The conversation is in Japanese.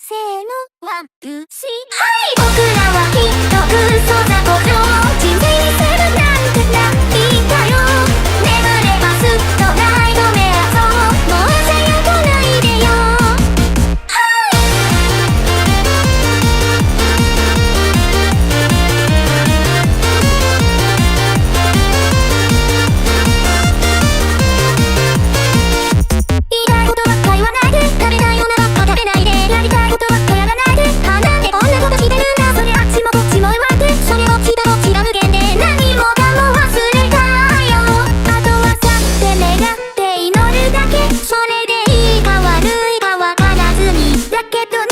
せーの、ワン、ツー、スリー。はい、僕らはきっと嘘だと人生にするなんてないんだよ。眠ればすっとナイトメアそう、もうさやかないでよ。言いたいことばっか言わないで、食べたいものばっか食べないで、やりたいことばっかやらないで、離れこんなことしてるんだ、それあっちもこっちも言われて、それをちとどっちが無限で何もかも忘れたよ。あとは去って願って祈るだけ、それでいいか悪いかわからずにだけど